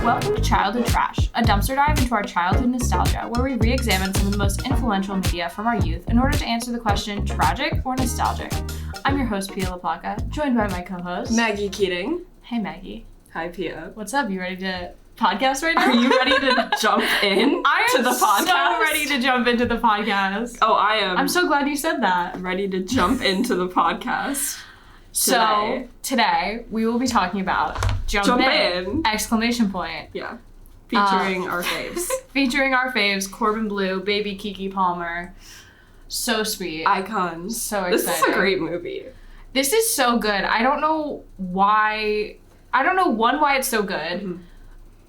welcome to Childhood Trash, a dumpster dive into our childhood nostalgia where we re-examine some of the most influential media from our youth in order to answer the question, tragic or nostalgic? I'm your host, Pia LaPlaca, joined by my co-host, Maggie Keating. Hey, Maggie. Hi, Pia. What's up? You ready to podcast right now? Are you ready to jump in to the podcast? I am so ready to jump into the podcast. Oh, I am. I'm so glad you said that. I'm ready to jump into the podcast. So, today, we will be talking about Jump in! Exclamation point. Yeah. Featuring our faves. Featuring our faves, Corbin, Bleu, baby Keke Palmer. So sweet. Icons. So exciting. This is a great movie. This is so good. I don't know why. I don't know, one, why it's so good, Mm-hmm.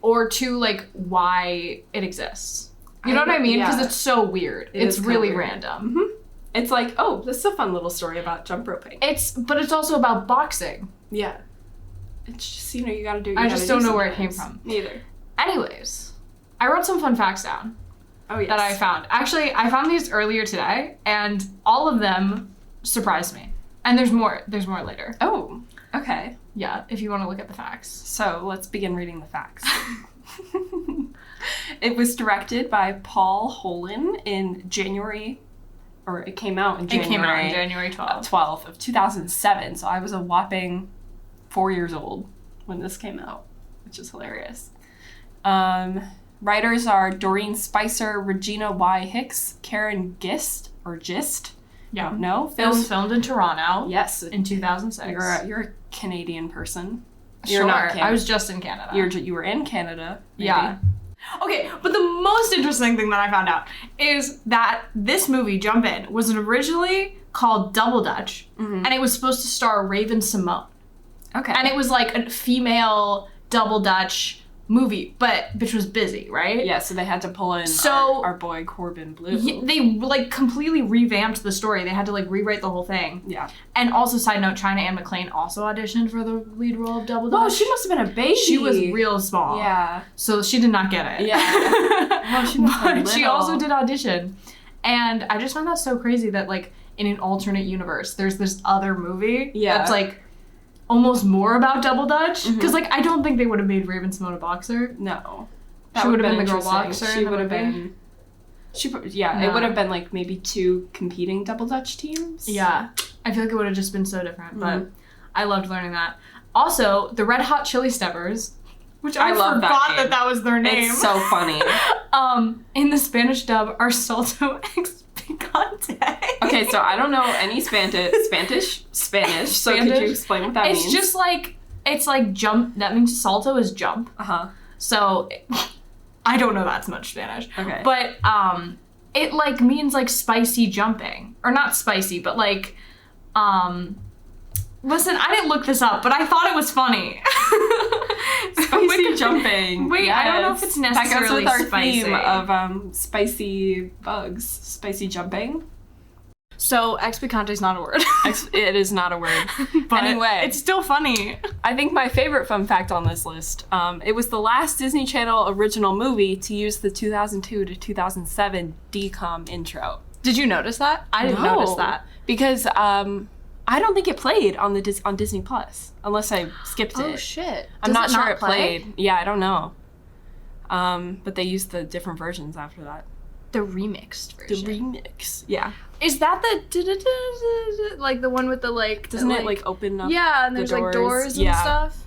or two, like, why it exists. You know what I mean? Because it's so weird. It's really random. Mm-hmm. It's like, oh, this is a fun little story about jump roping. But it's also about boxing. Yeah. It's just, you gotta do. I just don't know where it came from. Neither. Anyways, I wrote some fun facts down. Oh, yes. That I found. Actually, I found these earlier today, and all of them surprised me. And there's more. There's more later. Oh, okay. Yeah, if you want to look at the facts. So let's begin reading the facts. It was directed by Paul Holin in January, or it came out in January. It came out on January 12th of 2007. So I was a whopping 4 years old when this came out, which is hilarious. Writers are Doreen Spicer, Regina Y. Hicks, Karen Gist. Yeah. No. It was filmed in Toronto. Yes. In 2006. You're a Canadian person. You're not Canadian. I was just in Canada. You were in Canada. Maybe. Yeah. Okay, but the most interesting thing that I found out is that this movie, Jump In, was originally called Double Dutch, and it was supposed to star Raven-Symoné. Okay. And it was like a female Double Dutch movie, but bitch was busy, right? Yeah, so they had to pull in our boy Corbin Bleu. Yeah, they like completely revamped the story. They had to like rewrite the whole thing. Yeah. And also, side note, China Anne McClain also auditioned for the lead role of Double Dutch. Oh, she must have been a baby. She was real small. Yeah. So she did not get it. Yeah. Well, she must have been But she also did audition. And I just found that so crazy that like in an alternate universe, there's this other movie that's like almost more about Double Dutch. Because like I don't think they would have made Raven-Symoné a boxer. No. She would have been the girl boxer. She would have been. It would have been like maybe two competing Double Dutch teams. Yeah. I feel like it would have just been so different. But I loved learning that. Also, the Red Hot Chili Steppers, which I forgot that was their name. It's so funny. In the Spanish dub are Salto X Picante. Okay, so I don't know any Spanish. So could you explain what that means? It's just like, it's like jump. That means salto is jump. Uh-huh. So I don't know that much Spanish. Okay. But it like means like spicy jumping. Or not spicy, but like listen, I didn't look this up, but I thought it was funny. Spicy jumping. Wait, yes. I don't know if it's necessarily that goes with our spicy. theme of spicy bugs, spicy jumping. So, ex picante is not a word. It is not a word. But anyway, it's still funny. I think my favorite fun fact on this list, it was the last Disney Channel original movie to use the 2002 to 2007 DCOM intro. Did you notice that? I didn't notice that. Because I don't think it played on Disney Plus, unless I skipped it. Oh, shit. I'm not sure it played. Yeah, I don't know. But they used the different versions after that. The remixed version. The remix. Yeah. Is that the like the one with the like? Doesn't it like open up? Yeah, and there's like doors and stuff.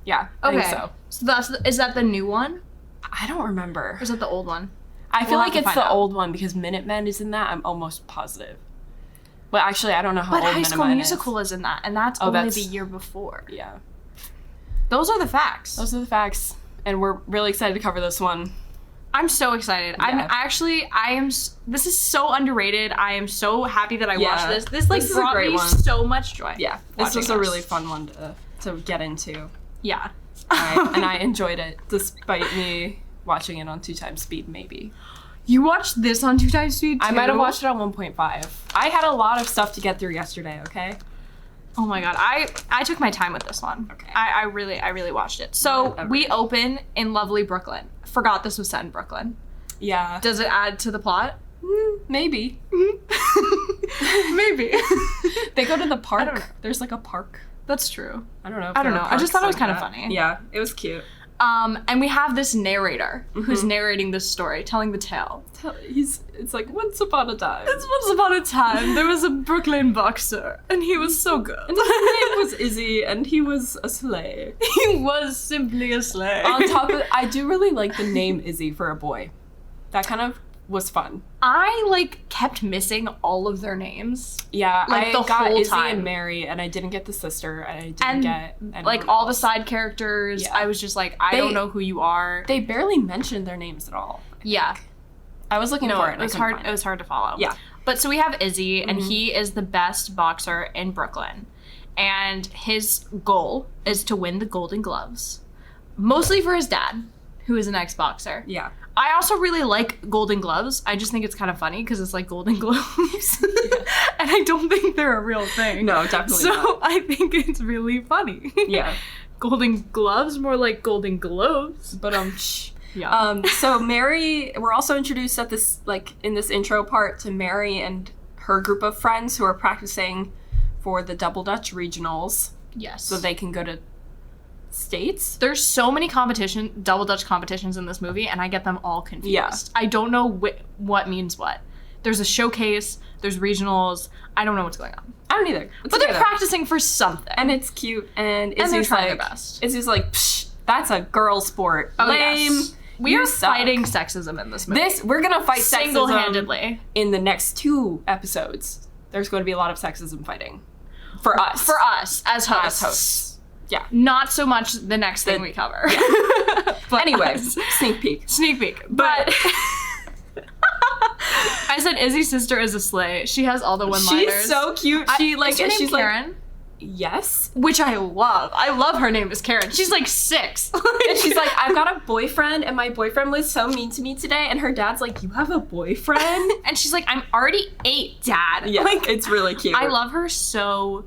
Yeah. I think so. So is that the new one? I don't remember. Or is that the old one? I feel like it's the old one because Minutemen is in that. I'm almost positive. But actually, I don't know how old Minutemen is. But High School Musical is in that, and that's only the year before. Yeah. Those are the facts. And we're really excited to cover this one. I'm so excited. Yeah. This is so underrated. I am so happy that I watched this. This like brought me so much joy. Yeah. This was a really fun one to get into. Yeah. And I enjoyed it despite me watching it on 2x speed, maybe. You watched this on 2x speed too? I might have watched it on 1.5. I had a lot of stuff to get through yesterday, okay? Oh my god, I took my time with this one. Okay. I really watched it. So we open in lovely Brooklyn. Forgot this was set in Brooklyn. Yeah. Does it add to the plot? Maybe. Maybe. They go to the park. There's like a park. That's true. I don't know. I just thought it was kind of funny. Yeah, it was cute. And we have this narrator who's narrating this story, telling the tale. It's like, once upon a time. There was a Brooklyn boxer, and he was so good. And his name was Izzy, and he was a slay. He was simply a slay. On top of it, I do really like the name Izzy for a boy. That kind of was fun. I, kept missing all of their names. Yeah, I the got whole Izzy time. and Mary, and I didn't get the sister, and I didn't get anyone all the else. side characters, I was just like, I don't know who you are. They barely mentioned their names at all. I was looking for it. It was hard. It was hard to follow. Yeah. But so we have Izzy, and he is the best boxer in Brooklyn, and his goal is to win the Golden Gloves, mostly for his dad, who is an ex-boxer. Yeah. I also really like Golden Gloves. I just think it's kind of funny because it's like Golden Globes. And I don't think they're a real thing. No, definitely not. So I think it's really funny. Yeah. Golden Gloves, more like Golden Globes. But so Mary, we're also introduced at this, in this intro part to Mary and her group of friends who are practicing for the Double Dutch regionals. Yes. So they can go to states. There's so many Double Dutch competitions in this movie, and I get them all confused. Yeah. I don't know what means what. There's a showcase, there's regionals, I don't know what's going on. I don't either. But they're practicing for something. And it's cute, and they're trying their best. Izzy's like, psh, that's a girl sport. Lame. Yes. We are fighting sexism in this movie. We're gonna fight single-handedly. In the next 2 episodes. There's going to be a lot of sexism fighting. For us. For us, as hosts. Yeah. Not so much the next thing we cover. Yeah. But anyway, sneak peek. But I said Izzy's sister is a slay. She has all the one-liners. She's so cute. She's Karen? Yes. Which I love. I love her name is Karen. She's 6. And she's like, I've got a boyfriend, and my boyfriend was so mean to me today. And her dad's like, you have a boyfriend? And she's like, I'm already 8, Dad. Yeah, it's really cute. I love her so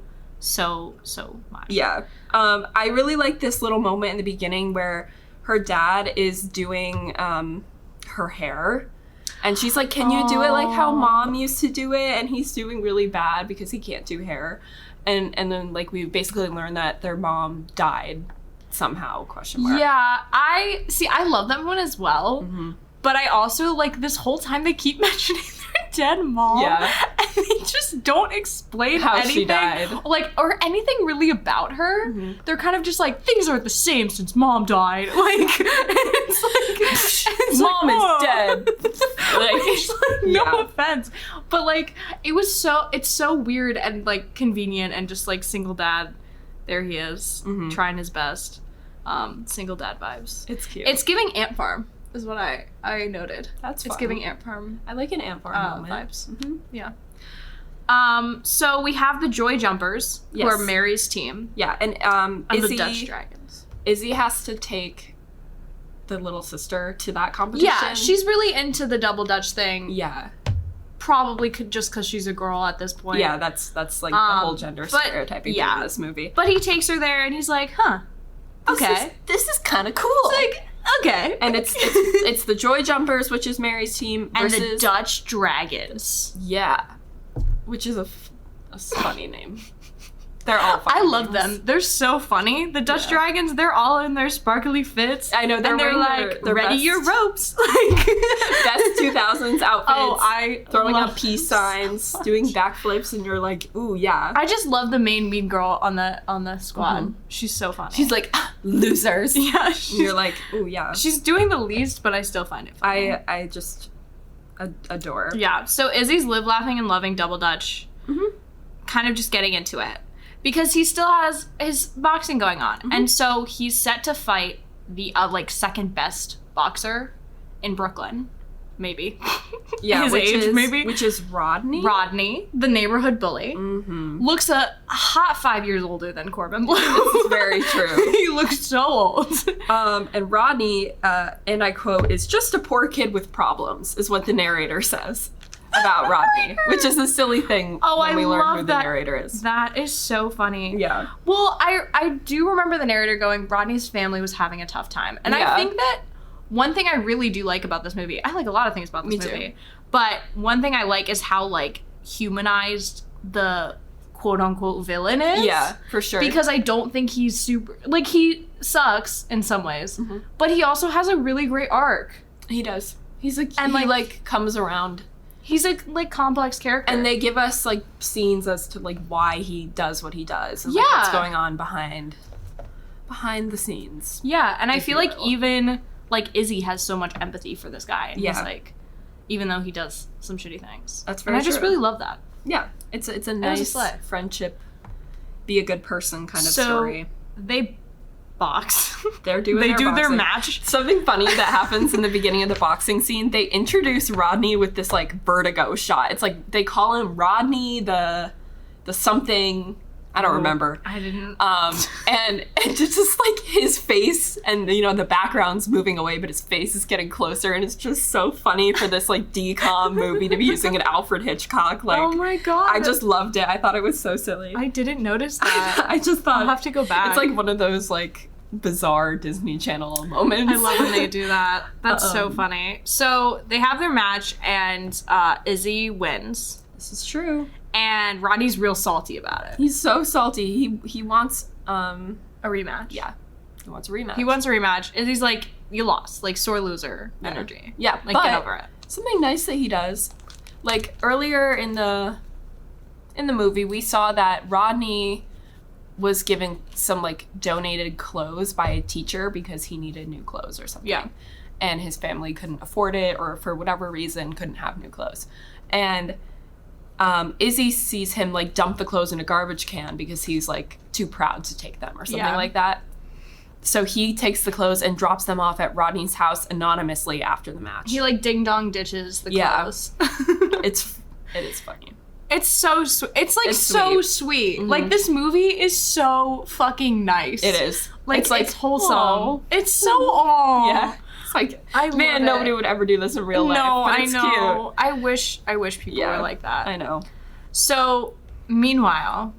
much. Yeah. I really like this little moment in the beginning where her dad is doing her hair. And she's like, can you do it like how Mom used to do it? And he's doing really bad because he can't do hair. And then we basically learned that their mom died somehow, ? Yeah, I love that one as well. Mm-hmm. But I also, this whole time they keep mentioning their dead mom. Yeah. And they just don't explain how anything. She died. Or anything really about her. Mm-hmm. They're kind of just things aren't the same since Mom died. It's Mom is dead. No offense. But, it's so weird and, convenient and just, single dad. There he is, trying his best. Single dad vibes. It's cute. It's giving Ant Farm. Is what I noted. That's fun. It's giving Ant Farm. I like an Ant Farm moment. Vibes. Mm-hmm. Yeah. So we have the Joy Jumpers, who are Mary's team. Yeah, and the Dutch Dragons. Izzy has to take the little sister to that competition. Yeah, she's really into the Double Dutch thing. Yeah. Probably just because she's a girl at this point. Yeah, that's the whole gender stereotyping thing in this movie. But he takes her there and he's like, huh, okay. This is kind of cool. It's okay. And it's the Joy Jumpers, which is Mary's team, versus... And the Dutch Dragons. Yeah. Which is a funny name. They're all funny. I love them. They're so funny. The Dutch Dragons, they're all in their sparkly fits. I know, they're ready best, your ropes. Best 2000s outfits. Oh, I throwing up peace signs, doing backflips, and you're like, ooh, yeah. I just love the main mean girl on the squad. Mm-hmm. She's so funny. She's like, losers. Yeah. And you're like, ooh, yeah. She's doing the least, but I still find it funny. I just adore. Yeah. So Izzy's live, laughing, and loving Double Dutch. Mm-hmm. Kind of just getting into it. Because he still has his boxing going on. Mm-hmm. And so he's set to fight the, second best boxer in Brooklyn. Maybe. Yeah, his age, maybe. Which is Rodney? Rodney, the neighborhood bully. Mm-hmm. Looks a hot 5 years older than Corbin Bleu. This is very true. He looks so old. And Rodney, and I quote, is just a poor kid with problems, is what the narrator says. About Rodney, which is a silly thing when we learn who the narrator is. That is so funny. Yeah. Well, I do remember the narrator going, Rodney's family was having a tough time. And I think that one thing I really do like about this movie, I like a lot of things about this movie, but one thing I like is how, humanized the quote-unquote villain is. Yeah, for sure. Because I don't think he's super... Like, he sucks in some ways, but he also has a really great arc. He does. He's like... And, he, like, comes around. He's a, like, complex character. And they give us, like, scenes as to, like, why he does what he does. And, like, what's going on behind the scenes. Yeah, and I feel like even, like, Izzy has so much empathy for this guy. And he's, like... Even though he does some shitty things. That's very true. And I just really love that. Yeah. It's a nice friendship, be a good person kind of story. They box. They do their match. Something funny that happens in the beginning of the boxing scene, they introduce Rodney with this, like, vertigo shot. It's like, they call him Rodney the something... I don't remember. I didn't. And it's just like his face and, you know, the background's moving away, but his face is getting closer. And it's just so funny for this, like, DCOM movie to be using an Alfred Hitchcock. Like, oh my God. I just loved it. I thought it was so silly. I didn't notice that. I just thought. I'll have to go back. It's like one of those, like, bizarre Disney Channel moments. I love when they do that. That's so funny. So they have their match and Izzy wins. This is true. And Rodney's real salty about it. He's so salty. He wants a rematch. Yeah. He wants a rematch. He wants a rematch. And he's like, you lost. Like, sore loser energy. Yeah. Like, get over it. Something nice that he does. Like, earlier in the movie, we saw that Rodney was given some, like, donated clothes by a teacher because he needed new clothes or something. Yeah. And his family couldn't afford it or for whatever reason couldn't have new clothes. And Izzy sees him, like, dump the clothes in a garbage can because he's, like, too proud to take them or something like that. So he takes the clothes and drops them off at Rodney's house anonymously after the match. He, like, ding-dong ditches the clothes. It is funny. It's so sweet. It's, like, so sweet. Like, this movie is so fucking nice. It is. Like, it's wholesome. Aww. It's so aw. Yeah. Like, man, nobody would ever do this in real life. No, but it's know. Cute. I wish people were like that. I know. So, meanwhile,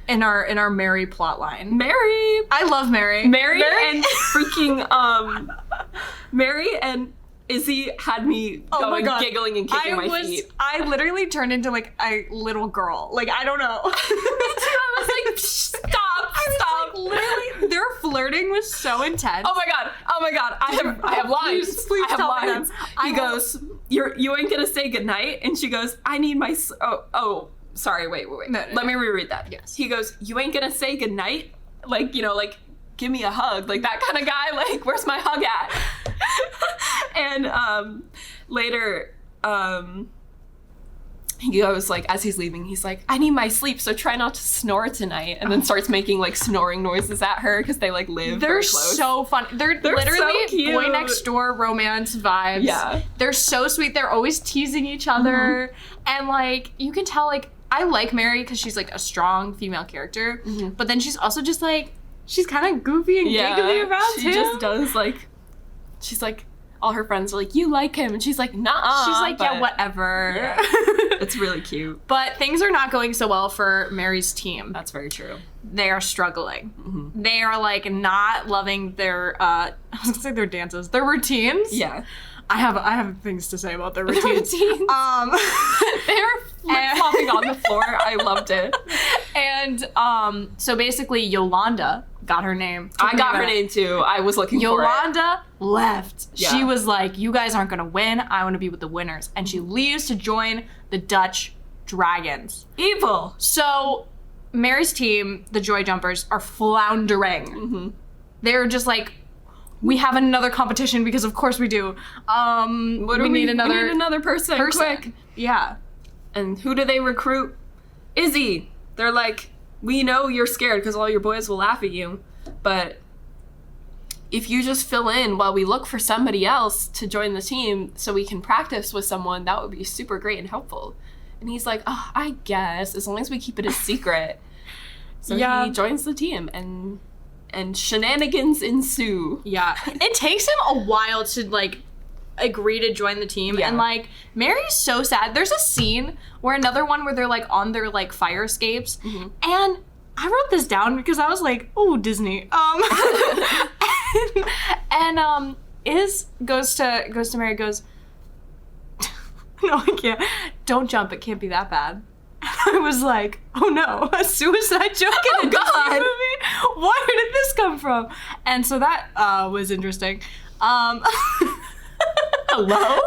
in our Mary plot line. Mary! I love Mary. Mary and freaking, Mary and Izzy had me going giggling and kicking my feet. I literally turned into, like, a little girl. Like, I don't know. I was like, stop. Like, literally, their flirting was so intense. Oh my god. I have lines. Please I have tell lines. me He goes, you ain't gonna say goodnight? And she goes, I need my... Sorry, wait. No, Let me reread that. Yes. He goes, you ain't gonna say goodnight? Like, you know, like, give me a hug. Like, that kind of guy. Like, where's my hug at? And later, he goes, like, as he's leaving, he's like, I need my sleep, so try not to snore tonight. And then starts making, like, snoring noises at her because they, like, live very close. They're so fun. They're literally so boy next door romance vibes. Yeah. They're so sweet. They're always teasing each other. And, like, you can tell, like, I like Mary because she's, like, a strong female character. But then she's also just, like, she's kind of goofy and giggly around, too. She just does, like, she's, like, all her friends are like, you like him. And she's like, nah. She's like, yeah, whatever. Yeah. It's really cute. But things are not going so well for Mary's team. That's very true. They are struggling. They are, like, not loving their, I was gonna say their dances, their routines. Yeah. I have things to say about their routines. They're flip-flopping on the floor. I loved it. And so basically Yolanda got her name. I got her name too. I was looking for it. Yolanda left. Yeah. She was like, you guys aren't gonna win. I want to be with the winners. And she leaves to join the Dutch Dragons. Evil. So Mary's team, the Joy Jumpers, are floundering. They're just like, we have another competition because of course we do. We need another person. Quick. Yeah. And who do they recruit? Izzy. They're like, we know you're scared because all your boys will laugh at you, but if you just fill in while we look for somebody else to join the team so we can practice with someone, that would be super great and helpful. And he's like, oh, I guess, as long as we keep it a secret. So he joins the team and shenanigans ensue. Yeah. It takes him a while to, like, agree to join the team. And, like, Mary's so sad. There's a scene where they're, like, on their, like, fire escapes. And I wrote this down because I was like, oh, Disney. And Iz goes to Mary, goes, no, I can't. Don't jump. It can't be that bad. I I was like, oh no, a suicide joke in a Disney movie? Where did this come from? And so that was interesting. Hello?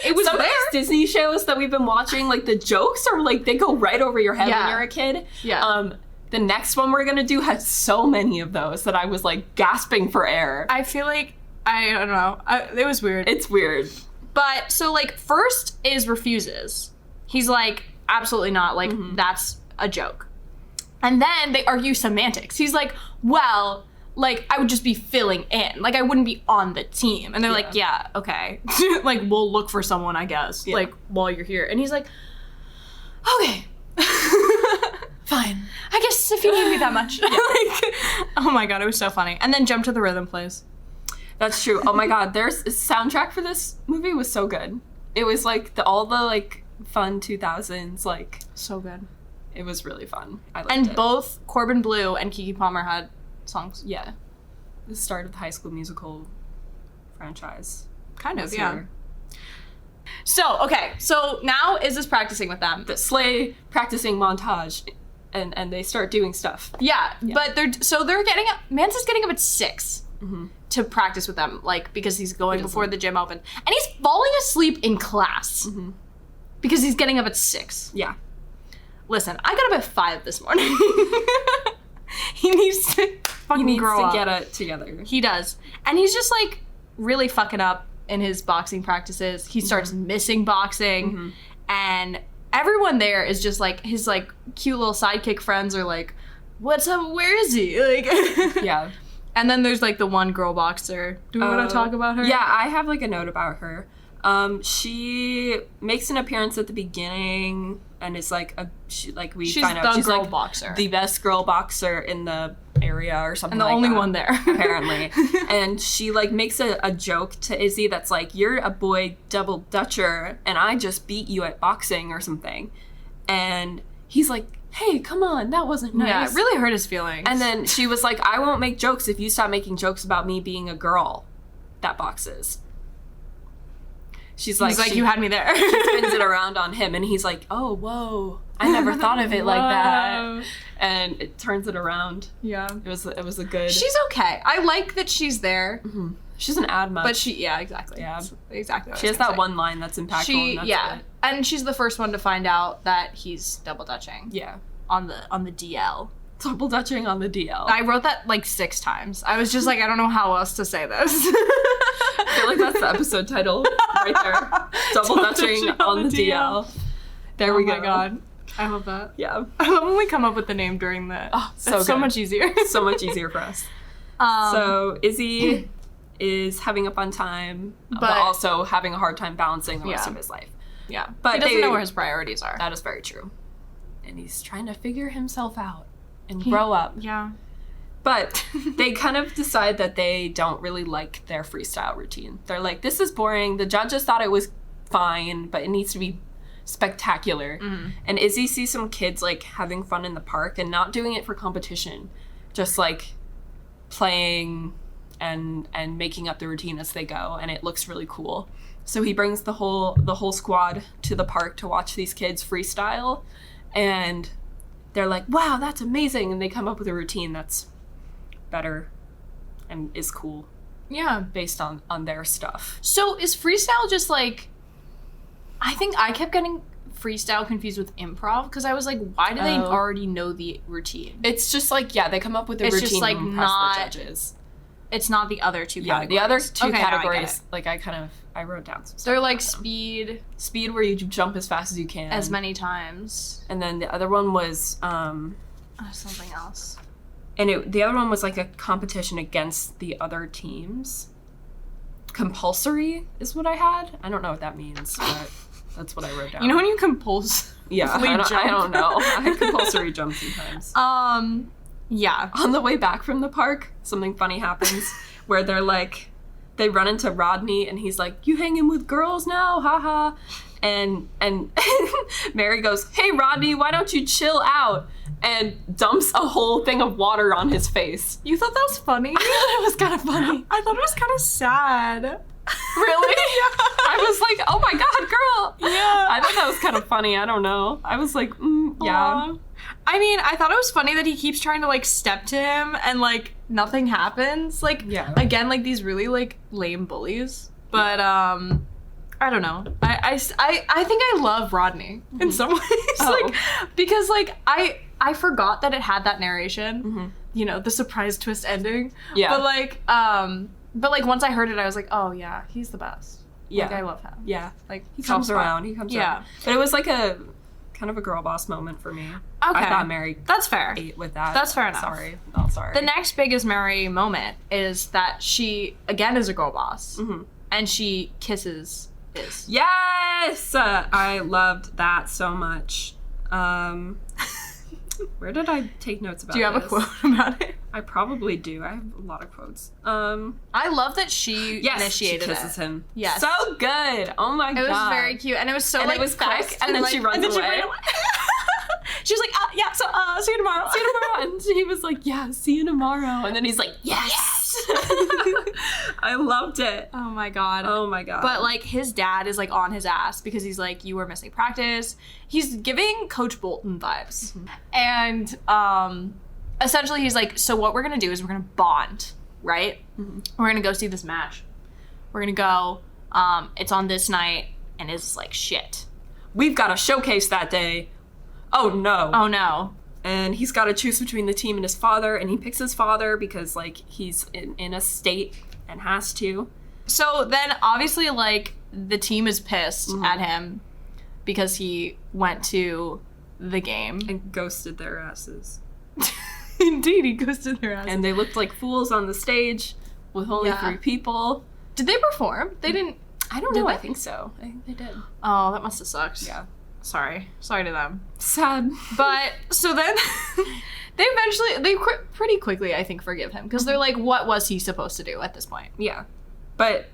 It was Some there. of these Disney shows that we've been watching, like the jokes are like, they go right over your head when you're a kid. Yeah. The next one we're gonna do has so many of those that I was like gasping for air. I feel like, I don't know, it was weird. It's weird. But, so like, first is refuses. He's like, absolutely not, like, that's a joke. And then they argue semantics. He's like, well, like, I would just be filling in. Like, I wouldn't be on the team. And they're like, yeah, okay. Like, we'll look for someone, I guess, like, while you're here. And he's like, okay. Fine. I guess if you need me that much. Like, oh my God, it was so funny. And then Jump to the Rhythm plays. That's true. Oh my God, there's a soundtrack for this movie was so good. It was like all the like fun 2000s, like so good. It was really fun. I liked and it. Both Corbin Bleu and Keke Palmer had songs. Yeah. The start of the High School Musical franchise. Kind of, yeah. Here. So, okay, so now Izzy's practicing with them. The sleigh practicing montage, and they start doing stuff. Yeah, but they're getting up, Mance's getting up at 6 to practice with them, like, because he's going before the gym opened. And he's falling asleep in class because he's getting up at 6. Yeah. Listen, I got up at 5 this morning. He needs to fucking grow up. He needs to get it together. He does. And he's just, like, really fucking up in his boxing practices. He starts missing boxing. And everyone there is just, like, his, like, cute little sidekick friends are like, what's up? Where is he? Like, yeah. And then there's, like, the one girl boxer. Do we want to talk about her? Yeah, I have, like, a note about her. She makes an appearance at the beginning and is like she's girl boxer. The best girl boxer in the area or something. And the like only that, one there. apparently. And she like makes a joke to Izzy that's like, you're a boy double dutcher and I just beat you at boxing or something. And he's like, hey, come on, that wasn't nice. Yeah, it really hurt his feelings. And then she was like, I won't make jokes if you stop making jokes about me being a girl that boxes. She's like, you had me there. She spins it around on him, and he's like, oh, whoa, I never thought of it like that. And it turns it around. Yeah. It was a good... She's okay. I like that she's there. She doesn't add much. But exactly. Yeah. That's exactly what she has that one line that's impactful. And that's it. And she's the first one to find out that he's double dutching. Yeah. On the DL. Double dutching on the DL. I wrote that like 6 times. I was just like, I don't know how else to say this. I feel like that's the episode title right there. Double dutching on the DL. There we go. Oh my God. I love that. Yeah. I love when we come up with the name during the... Oh, so much easier. So much easier for us. So Izzy is having a fun time, but also having a hard time balancing the rest of his life. Yeah. But he doesn't know where his priorities are. That is very true. And he's trying to figure himself out and grow up. Yeah. But they kind of decide that they don't really like their freestyle routine. They're like, this is boring. The judges thought it was fine, but it needs to be spectacular. And Izzy sees some kids like having fun in the park and not doing it for competition, just like playing and making up the routine as they go, and it looks really cool. So he brings the whole squad to the park to watch these kids freestyle, and they're like, wow, that's amazing, and they come up with a routine that's better and is cool. Yeah. Based on their stuff. So is freestyle just like, I think I kept getting freestyle confused with improv, because I was like, why do they already know the routine? It's just like, they come up with a routine just like and impress the judges. It's not the other two categories. Yeah, the other two categories, like I wrote down some stuff. They're like speed where you jump as fast as you can. As many times. And then the other one was something else. And the other one was like a competition against the other teams. Compulsory is what I had. I don't know what that means, but that's what I wrote down. You know when you compulse? Yeah, I don't know. I had compulsory jump sometimes. Yeah. On the way back from the park, something funny happens where they run into Rodney and he's like, you hanging with girls now? Haha. And Mary goes, hey, Rodney, why don't you chill out? And dumps a whole thing of water on his face. You thought that was funny? I thought it was kind of funny. I thought it was kind of sad. Really? I was like, oh my God, girl. Yeah. I thought that was kind of funny. I don't know. I was like, yeah. Aww. I mean, I thought it was funny that he keeps trying to, like, step to him and, like, nothing happens. Like, again, like, these really, like, lame bullies. But, I don't know. I think I love Rodney in some ways. Like, because, like, I forgot that it had that narration. You know, the surprise twist ending. Yeah. But, like, once I heard it, I was like, oh, yeah, he's the best. Yeah. Like, I love him. Yeah. Like, he comes around. He comes around. But it was, like, a kind of a girl boss moment for me. Okay. I thought Mary That's fair. ate with that. That's fair enough. Sorry. Not sorry. The next biggest Mary moment is that she, again, is a girl boss. And she kisses Iz. Yes! I loved that so much. Where did I take notes about this? Do you have a quote about it? I probably do. I have a lot of quotes. I love that she initiated she kisses him. Yes. So good. Oh my God. It was very cute. And it was so, and like, it was fast. quick. And then she runs away. She was like, yeah, so, see you tomorrow. See you tomorrow. And he was like, yeah, see you tomorrow. And then he's like, yes. I loved it. Oh my God. Oh my God. But, like, his dad is, like, on his ass because he's like, you were missing practice. He's giving Coach Bolton vibes. And, essentially he's like, so what we're gonna do is we're gonna bond, right? We're gonna go see this match. We're gonna go, it's on this night, and it's like, shit. We've got a showcase that day. Oh no. Oh no. And he's got to choose between the team and his father, and he picks his father because, like, he's in a state and has to. So then, obviously, like, the team is pissed at him because he went to the game. And ghosted their asses. Indeed, he ghosted their asses. And they looked like fools on the stage with only 3 people. Did they perform? They didn't... I don't know. I think so. I think they did. Oh, that must have sucked. Yeah. Sorry to them. Sad. But, so then, they pretty quickly, I think, forgive him. Because they're like, what was he supposed to do at this point? Yeah. But,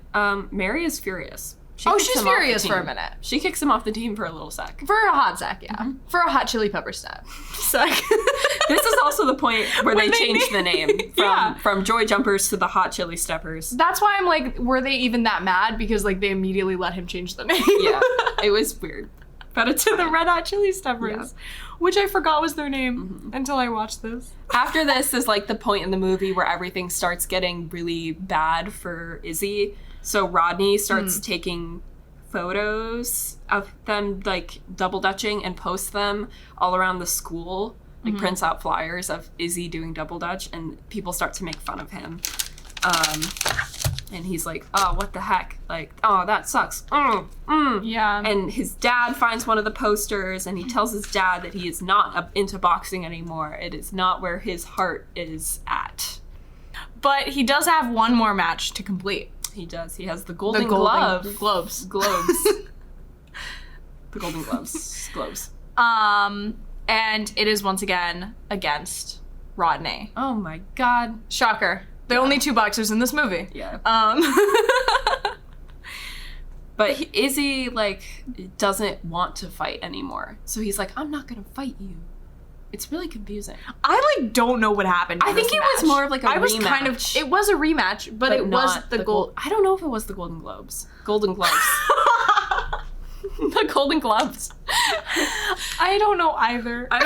Mary is furious. She's furious for a minute. She kicks him off the team for a little sec. For a hot sec, yeah. For a hot chili pepper sec. This is also the point where they changed the name from Joy Jumpers to the Hot Chili Steppers. That's why I'm like, were they even that mad? Because, like, they immediately let him change the name. Yeah. It was weird. But it's to the Red Hot Chili Steppers, which I forgot was their name until I watched this. After this is, like, the point in the movie where everything starts getting really bad for Izzy. So Rodney starts taking photos of them, like, double dutching and posts them all around the school. Like, prints out flyers of Izzy doing double dutch, and people start to make fun of him. And he's like, oh, what the heck? Like, oh, that sucks. Yeah. And his dad finds one of the posters, and he tells his dad that he is not into boxing anymore. It is not where his heart is at. But he does have one more match to complete. He does. He has the Golden Globes. The Golden Globes. And it is once again against Rodney. Oh my God. Shocker. The only 2 boxers in this movie. Yeah. But Izzy, like, doesn't want to fight anymore. So he's like, I'm not going to fight you. It's really confusing. I, like, don't know what happened. I think it was more of, like, a rematch. It was a rematch, but it was the gold. I don't know if it was the Golden Globes. Golden Globes. The Golden Gloves. I don't know either. I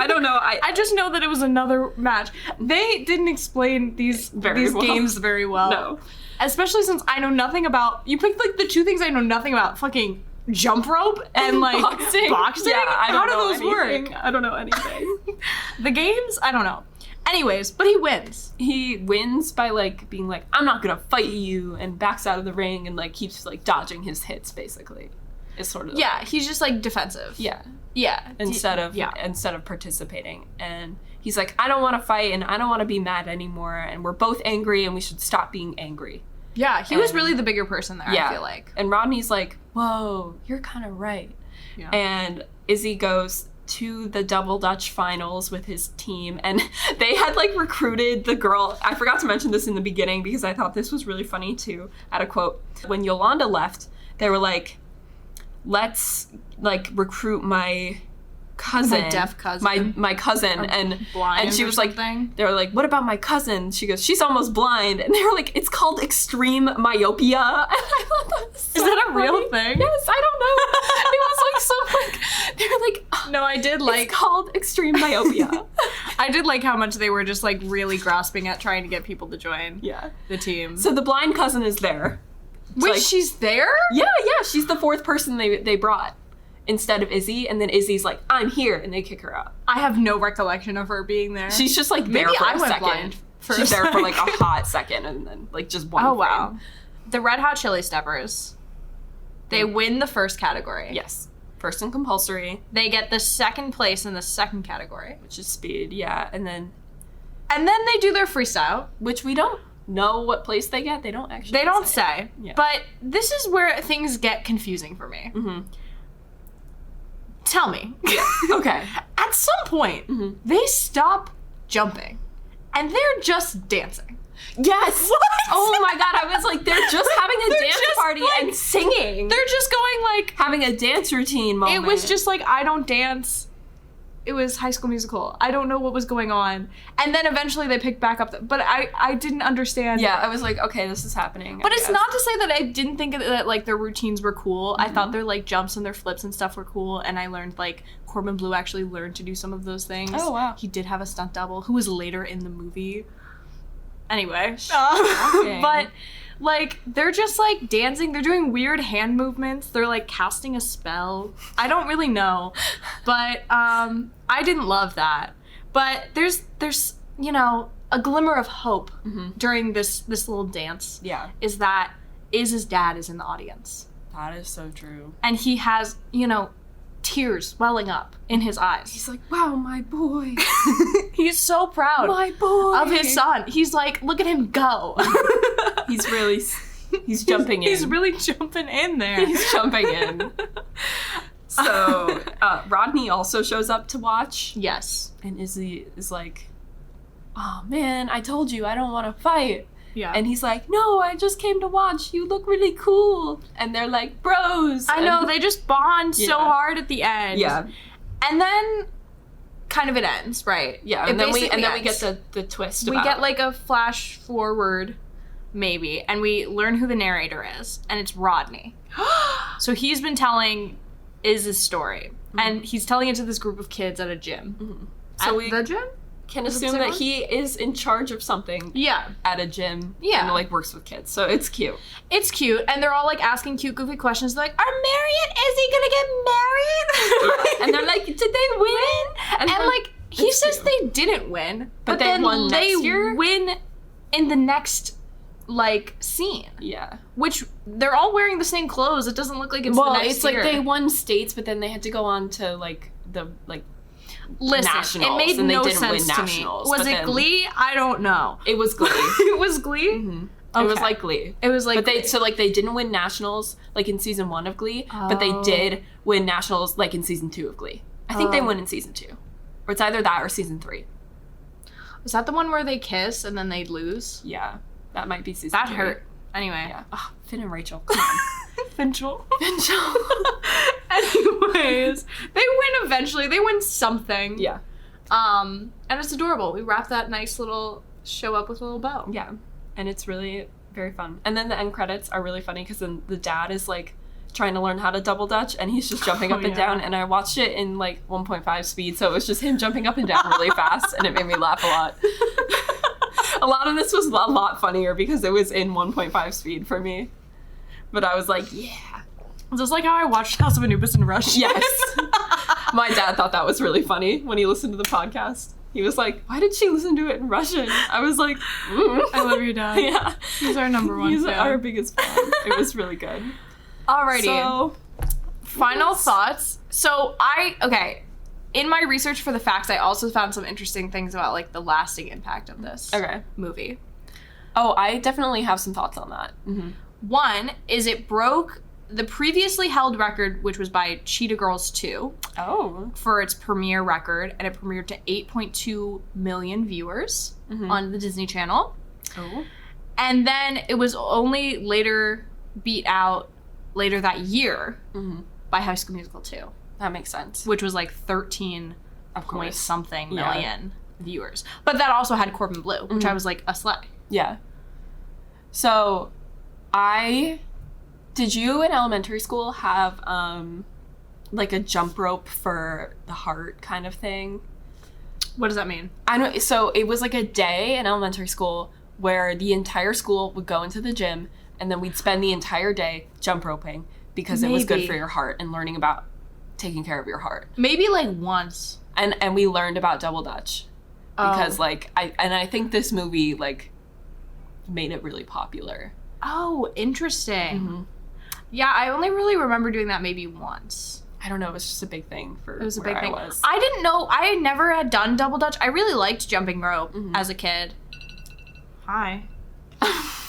don't know. I just know that it was another match. They didn't explain these games very well. No. Especially since I know nothing about... You picked, like, the 2 things I know nothing about. Fucking jump rope and, like, boxing. Yeah, How do those work? I don't know anything. The games? I don't know. Anyways, but he wins. He wins by, like, being like, I'm not gonna fight you, and backs out of the ring and, like, keeps, like, dodging his hits, basically. Is sort of he's just, like, defensive. Yeah. Instead of participating. And he's like, I don't want to fight and I don't want to be mad anymore, and we're both angry and we should stop being angry. Yeah, he was really the bigger person there, I feel like. And Rodney's like, whoa, you're kind of right. Yeah. And Izzy goes to the double dutch finals with his team, and they had, like, recruited the girl. I forgot to mention this in the beginning because I thought this was really funny too. I had a quote. When Yolanda left, they were like, let's, like, recruit my cousin. My deaf cousin. My cousin. Or and blind and she or was something. like, they were like, what about my cousin? She goes, she's almost blind. And they were like, it's called extreme myopia. And I thought that was so Is that a funny. real thing? Yes, I don't know. It was like some like, they were like, No, I did like... it's called extreme myopia. I did like how much they were just like really grasping at trying to get people to join the team. So the blind cousin is there. Wait, like, she's there? Yeah, she's the fourth person they brought instead of Izzy, and then Izzy's like, I'm here, and they kick her out. I have no recollection of her being there. She's just like there Maybe for I a went second. blind for She's a there for like a second. hot second, and then like just one frame. Wow. The Red Hot Chili Steppers, they win the first category. Yes. First and compulsory. They get the second place in the second category. Which is speed, yeah. And then they do their freestyle. Which we don't know what place they get. They don't actually They don't say. Yeah. But this is where things get confusing for me. Mm-hmm. Tell me. Yeah. Okay. At some point, they stop jumping. And they're just dancing. Yes! What? Oh my god, I was like, they're just having a dance just, party like, and singing. They're just going like... having a dance routine moment. It was just like, I don't dance. It was High School Musical. I don't know what was going on. And then eventually they picked back up. But I didn't understand. Yeah, I was like, okay, this is happening. But it's not to say that I didn't think that like their routines were cool. I thought their like jumps and their flips and stuff were cool. And I learned like Corbin Bleu actually learned to do some of those things. Oh, wow. He did have a stunt double who was later in the movie. Anyway. But like they're just like dancing. They're doing weird hand movements. They're like casting a spell. I don't really know. But I didn't love that. But there's you know, a glimmer of hope during this little dance. Yeah. Is that Iz's dad is in the audience. That is so true. And he has, you know, tears welling up in his eyes. He's like, wow, my boy. He's so proud My boy. of his son. He's like, look at him go. He's jumping in. He's really jumping in there. He's jumping in. So, Rodney also shows up to watch. Yes. And Izzy is like, oh man, I told you I don't want to fight. Yeah. And he's like, no, I just came to watch. You look really cool. And they're like, bros. I know, they just bond so Yeah. hard at the end. Yeah. And then kind of it ends, right? Yeah, It and then we basically get the twist we about get like a flash forward, maybe, and we learn who the narrator is, and it's Rodney. So he's been telling Iz's story, and he's telling it to this group of kids at a gym. So At the gym? can Is it assume that Sigma? he is in charge of something Yeah. at a gym. Yeah. And like works with kids. So it's cute. It's cute, and they're all like asking cute, goofy questions. They're like, "Are Mary and Izzy gonna get married?" And they're like, did they win? And like he it's says cute. they didn't win, But but they then won they next year? win in the next like scene, Yeah. which they're all wearing the same clothes. It doesn't look like it's Well, the next it's year. like they won states, but then they had to go on to like the like Listen, nationals, it made and they no didn't win sense to me. nationals, Was but it then- Glee? I don't know. it was Glee. It was Glee. It was Okay. like Glee. It was like, But they didn't win nationals like in season 1 of Glee, but they Oh. did win nationals like in season 2 of Glee. I think they Oh. won in season 2. Or it's either that or season 3. was that the one where they kiss and then they'd lose? Yeah. That might be season That 3. hurt. Anyway. Yeah. Oh, Finn and Rachel. Come on. Finchel. Finchel. Anyways, they win eventually. They win something. Yeah. And it's adorable. We wrap that nice little show up with a little bow. Yeah. And it's really very fun. And then the end credits are really funny because then the dad is like trying to learn how to double dutch and he's just jumping Oh, up and yeah. down, and I watched it in like 1.5 speed, so it was just him jumping up and down really fast, and it made me laugh a lot. A lot of this was a lot funnier because it was in 1.5 speed for me. But I was like, yeah. Is this like how I watched House of Anubis in Russian? Yes. My dad thought that was really funny when he listened to the podcast. He was like, why did she listen to it in Russian? I was like, I love your dad. Yeah. He's our number one He's fan. our biggest fan. It was really good. Alrighty. So, Final thoughts. So in my research for the facts, I also found some interesting things about like the lasting impact of this movie. Oh, I definitely have some thoughts on that. One is it broke the previously held record, which was by Cheetah Girls 2, for its premiere record, and it premiered to 8.2 million viewers on the Disney Channel. Oh. And then it was only later beat out later that year by High School Musical 2. That makes sense. Which was like 13 point something million viewers. But that also had Corbin Bleu, which I was like, a slay. Yeah. So, did you in elementary school have, like a jump rope for the heart kind of thing? What does that mean? I know. So it was like a day in elementary school where the entire school would go into the gym and then we'd spend the entire day jump roping because it was good for your heart and learning about taking care of your heart. Maybe like once. And we learned about double dutch because like I think this movie like made it really popular. Oh, interesting. Mm-hmm. Yeah, I only really remember doing that maybe once. I don't know, it was just a big thing for it was a where big thing. I was. I didn't know, I never had done double dutch. I really liked jumping rope as a kid. Hi.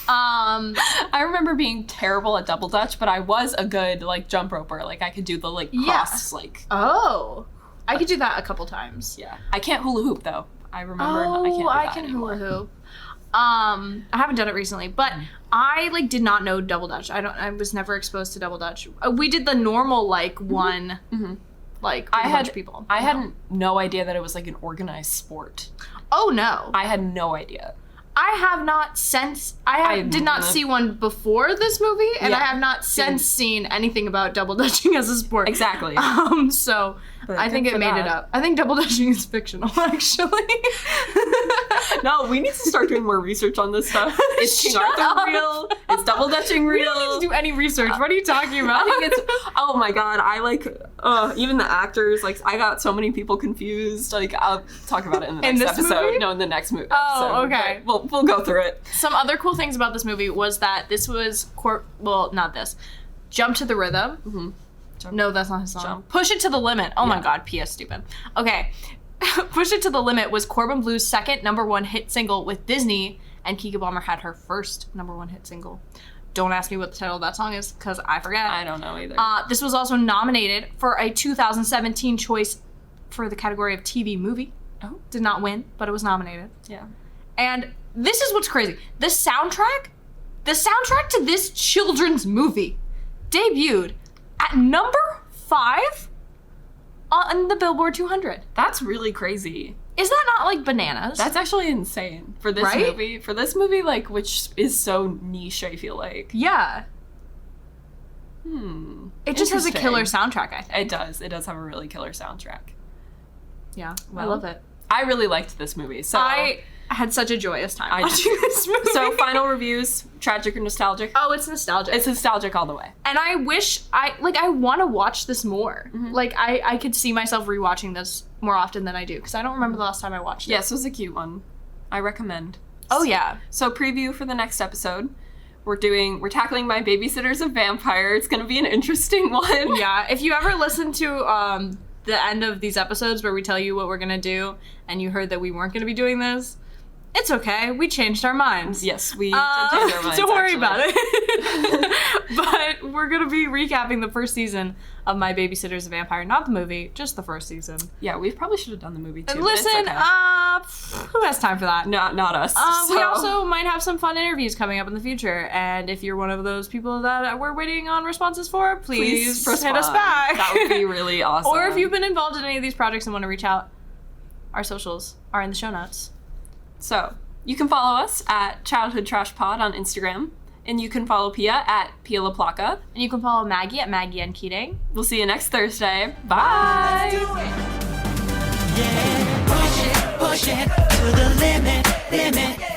I remember being terrible at double dutch, but I was a good like jump roper. Like I could do the like cross like. Oh, I could do that a couple times. Yeah, I can't hula hoop though. I remember. I can hula hoop. I haven't done it recently, but I like did not know double dutch. I was never exposed to double dutch. We did the normal like one, like I had people. I had no idea that it was like an organized sport. Oh no, I had no idea. I have not since did not see one before this movie, and I have not since seen anything about double dutching as a sport. Exactly. So I think it made it up. I think double dutching is fictional, actually. No, we need to start doing more research on this stuff. Is King Arthur real? Is double dutching real? We don't need to do any research. What are you talking about? I think it's. Oh my god! I like even the actors. Like I got so many people confused. Like I'll talk about it in the next episode. Movie? No, in the next movie. Oh, okay. We'll go through it. Some other cool things about this movie was that this was not this. Jump to the Rhythm. Mm-hmm. No, that's not his song. Jump. Push It to the Limit. Oh my god, P.S. stupid. Okay. Push It to the Limit was Corbin Bleu's second #1 hit single with Disney, and Keke Palmer had her first #1 hit single. Don't ask me what the title of that song is, because I forget. I don't know either. This was also nominated for a 2017 choice for the category of TV movie. Oh. Did not win, but it was nominated. Yeah. And this is what's crazy. The soundtrack to this children's movie debuted at #5 on the Billboard 200. That's really crazy. Is that not like bananas? That's actually insane for this movie. For this movie, like, which is so niche, I feel like. Yeah. It just has a killer soundtrack, I think. It does. It does have a really killer soundtrack. Yeah, I love it. I really liked this movie. So I had such a joyous time watching this movie. So final reviews, tragic or nostalgic? Oh, it's nostalgic. It's nostalgic all the way. And I wish I want to watch this more. Mm-hmm. Like I could see myself rewatching this more often than I do, because I don't remember the last time I watched it. Yes, it was a cute one. I recommend. Oh yeah. So preview for the next episode. We're tackling My Babysitter's a Vampire. It's gonna be an interesting one. Yeah. If you ever listen to the end of these episodes where we tell you what we're gonna do, and you heard that we weren't gonna be doing this, it's okay. We changed our minds. Yes, we did change our minds. Don't worry about it. But we're gonna be recapping the first season of My Babysitter's a Vampire, not the movie, just the first season. Yeah, we probably should have done the movie too. And listen, who has time for that? Not us. We also might have some fun interviews coming up in the future, and if you're one of those people that we're waiting on responses for, please hit us back. That would be really awesome. Or if you've been involved in any of these projects and want to reach out, our socials are in the show notes. So, you can follow us at Childhood Trash Pod on Instagram, and you can follow Pia at Pia LaPlaca. And you can follow Maggie at Maggie and Keating. We'll see you next Thursday. Bye! Let's do it. Yeah, push it to the limit.